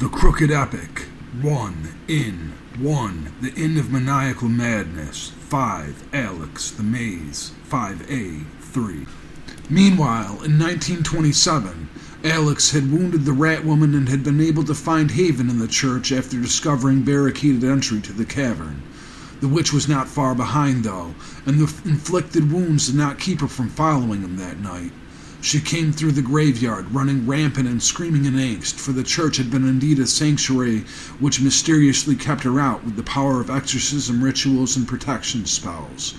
The Crooked Epic. 1. In. 1. The Inn of Maniacal Madness. 5. Alex. The Maze. 5A. 3. Meanwhile, in 1927, Alex had wounded the rat woman and had been able to find haven in the church after discovering barricaded entry to the cavern. The witch was not far behind, though, and the inflicted wounds did not keep her from following him that night. She came through the graveyard, running rampant and screaming in angst, for the church had been indeed a sanctuary which mysteriously kept her out with the power of exorcism rituals and protection spells.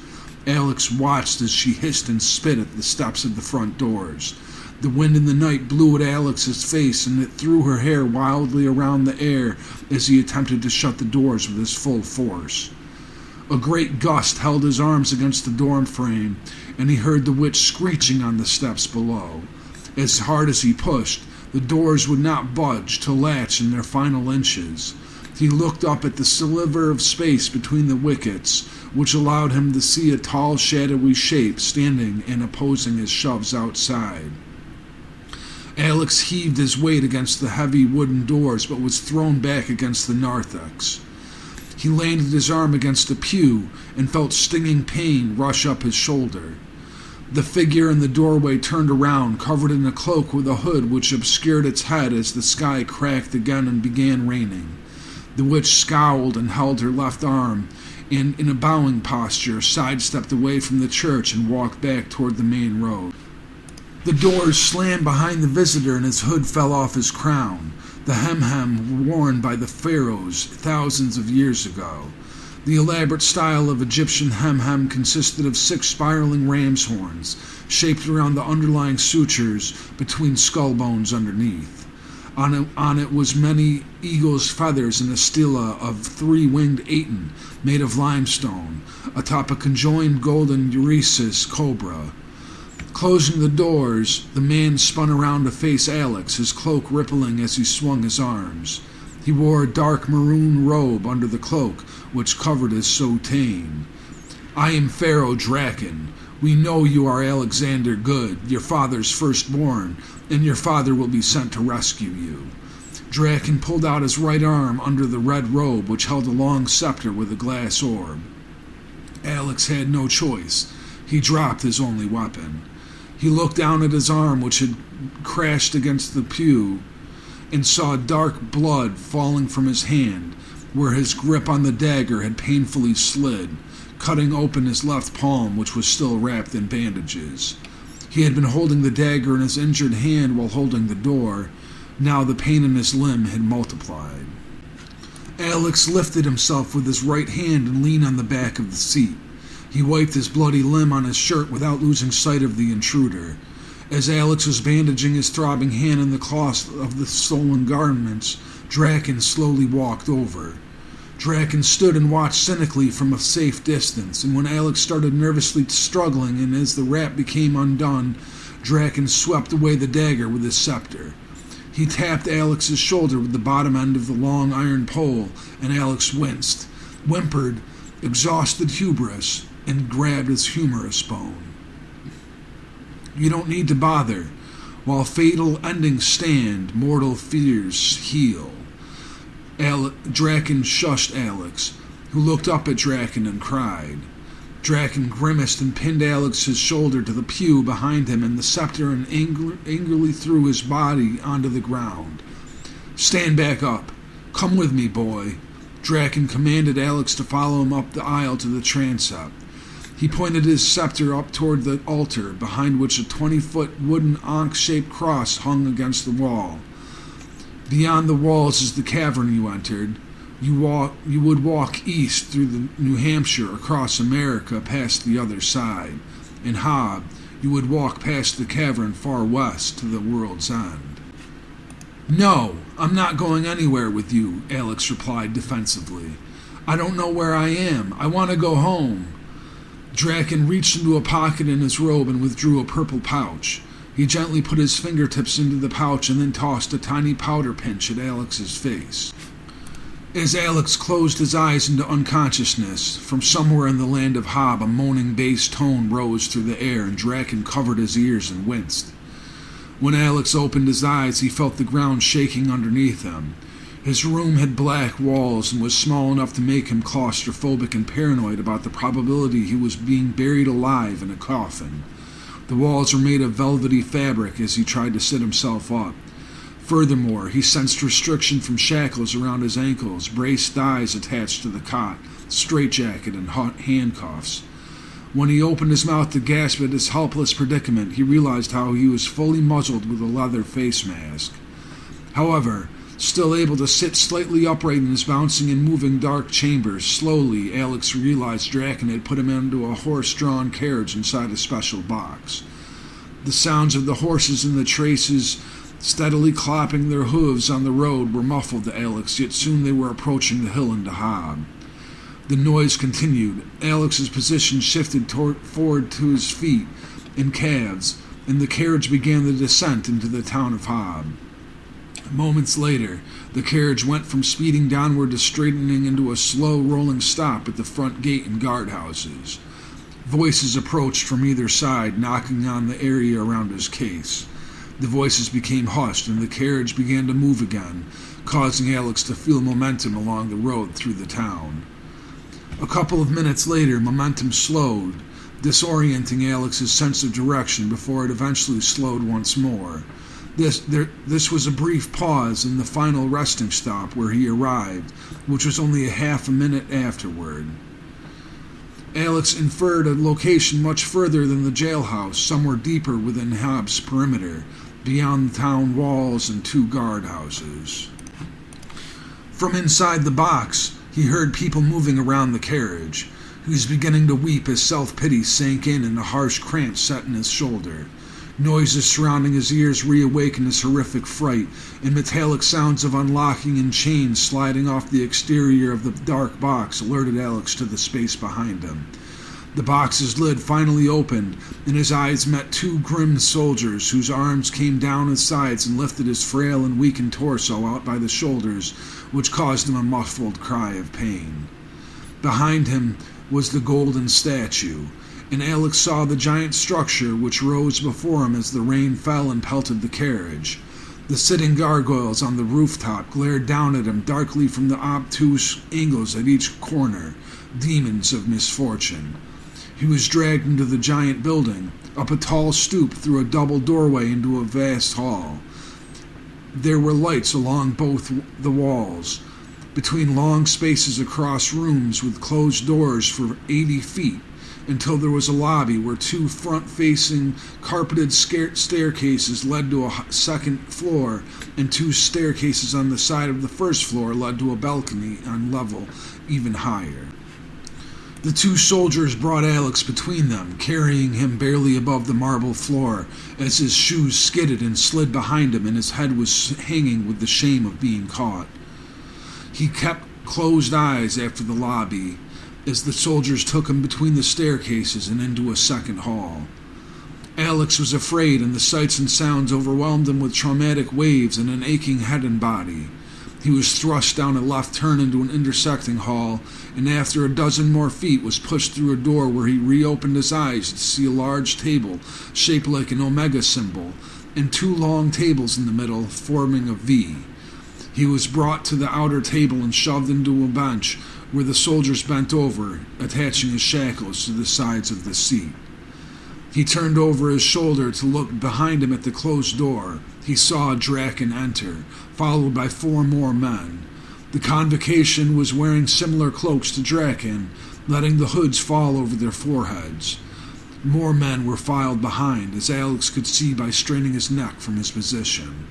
Alex watched as she hissed and spit at the steps of the front doors. The wind in the night blew at Alex's face, and it threw her hair wildly around the air as he attempted to shut the doors with his full force. A great gust held his arms against the door frame, and he heard the witch screeching on the steps below. As hard as he pushed, the doors would not budge to latch in their final inches. He looked up at the sliver of space between the wickets, which allowed him to see a tall, shadowy shape standing and opposing his shoves outside. Alex heaved his weight against the heavy wooden doors, but was thrown back against the narthex. He landed his arm against a pew and felt stinging pain rush up his shoulder. The figure in the doorway turned around, covered in a cloak with a hood which obscured its head as the sky cracked again and began raining. The witch scowled and held her left arm, and in a bowing posture sidestepped away from the church and walked back toward the main road. The doors slammed behind the visitor and his hood fell off his crown, the hem worn by the pharaohs thousands of years ago. The elaborate style of Egyptian hem consisted of 6 spiraling ram's horns, shaped around the underlying sutures between skull bones underneath. On it was many eagle's feathers and a stela of 3-winged Aten made of limestone, atop a conjoined golden Eurysis cobra. Closing the doors, the man spun around to face Alex, his cloak rippling as he swung his arms. He wore a dark maroon robe under the cloak, which covered his soutane. "I am Pharaoh Draken. We know you are Alexander Good, your father's firstborn, and your father will be sent to rescue you." Draken pulled out his right arm under the red robe, which held a long scepter with a glass orb. Alex had no choice. He dropped his only weapon. He looked down at his arm, which had crashed against the pew, and saw dark blood falling from his hand, where his grip on the dagger had painfully slid, cutting open his left palm, which was still wrapped in bandages. He had been holding the dagger in his injured hand while holding the door. Now the pain in his limb had multiplied. Alex lifted himself with his right hand and leaned on the back of the seat. He wiped his bloody limb on his shirt without losing sight of the intruder. As Alex was bandaging his throbbing hand in the cloth of the stolen garments, Draken slowly walked over. Draken stood and watched cynically from a safe distance, and when Alex started nervously struggling and as the wrap became undone, Draken swept away the dagger with his scepter. He tapped Alex's shoulder with the bottom end of the long iron pole, and Alex winced, whimpered, exhausted hubris, and grabbed his humerus bone. "You don't need to bother. While fatal endings stand, mortal fears heal." Draken shushed Alex, who looked up at Draken and cried. Draken grimaced and pinned Alex's shoulder to the pew behind him, and the scepter and angrily threw his body onto the ground. "Stand back up. Come with me, boy." Draken commanded Alex to follow him up the aisle to the transept. He pointed his scepter up toward the altar, behind which a 20-foot wooden ankh-shaped cross hung against the wall. Beyond the walls is the cavern you entered. You would walk east through New Hampshire, across America, past the other side. In Hob, you would walk past the cavern far west to the world's end. "No, I'm not going anywhere with you," Alex replied defensively. "I don't know where I am. I want to go home." Draken reached into a pocket in his robe and withdrew a purple pouch. He gently put his fingertips into the pouch and then tossed a tiny powder pinch at Alex's face. As Alex closed his eyes into unconsciousness, from somewhere in the land of Hob a moaning bass tone rose through the air, and Draken covered his ears and winced. When Alex opened his eyes, he felt the ground shaking underneath him. His room had black walls and was small enough to make him claustrophobic and paranoid about the probability he was being buried alive in a coffin. The walls were made of velvety fabric as he tried to sit himself up. Furthermore, he sensed restriction from shackles around his ankles, braced thighs attached to the cot, straitjacket, and handcuffs. When he opened his mouth to gasp at his helpless predicament, he realized how he was fully muzzled with a leather face mask. However, still able to sit slightly upright in his bouncing and moving dark chambers, slowly Alex realized Draken had put him into a horse-drawn carriage inside a special box. The sounds of the horses and the traces steadily clopping their hooves on the road were muffled to Alex, yet soon they were approaching the hill into Hob. The noise continued. Alex's position shifted forward to his feet and calves, and the carriage began the descent into the town of Hob. Moments later, the carriage went from speeding downward to straightening into a slow rolling stop at the front gate and guardhouses. Voices approached from either side, knocking on the area around his case. The voices became hushed, and the carriage began to move again, causing Alex to feel momentum along the road through the town. A couple of minutes later, momentum slowed, disorienting Alex's sense of direction before it eventually slowed once more. This was a brief pause in the final resting stop where he arrived, which was only a half a minute afterward. Alex inferred a location much further than the jailhouse, somewhere deeper within Hob's perimeter, beyond the town walls and 2 guardhouses. From inside the box, he heard people moving around the carriage. He was beginning to weep as self-pity sank in a harsh cramp set in his shoulder. Noises surrounding his ears reawakened his horrific fright, and metallic sounds of unlocking and chains sliding off the exterior of the dark box alerted Alex to the space behind him. The box's lid finally opened, and his eyes met 2 grim soldiers whose arms came down his sides and lifted his frail and weakened torso out by the shoulders, which caused him a muffled cry of pain. Behind him was the golden statue, and Alex saw the giant structure which rose before him as the rain fell and pelted the carriage. The sitting gargoyles on the rooftop glared down at him darkly from the obtuse angles at each corner, demons of misfortune. He was dragged into the giant building, up a tall stoop through a double doorway into a vast hall. There were lights along both the walls, between long spaces across rooms with closed doors for 80 feet, until there was a lobby where 2 front-facing carpeted staircases led to a second floor, and 2 staircases on the side of the first floor led to a balcony on level even higher. The 2 soldiers brought Alex between them, carrying him barely above the marble floor, as his shoes skidded and slid behind him and his head was hanging with the shame of being caught. He kept closed eyes after the lobby, as the soldiers took him between the staircases and into a second hall. Alex was afraid, and the sights and sounds overwhelmed him with traumatic waves and an aching head and body. He was thrust down a left turn into an intersecting hall, and after a dozen more feet was pushed through a door where he reopened his eyes to see a large table shaped like an omega symbol, and 2 long tables in the middle forming a V. He was brought to the outer table and shoved into a bench where the soldiers bent over, attaching his shackles to the sides of the seat. He turned over his shoulder to look behind him at the closed door. He saw Draken enter, followed by 4 more men. The convocation was wearing similar cloaks to Draken, letting the hoods fall over their foreheads. More men were filed behind, as Alex could see by straining his neck from his position.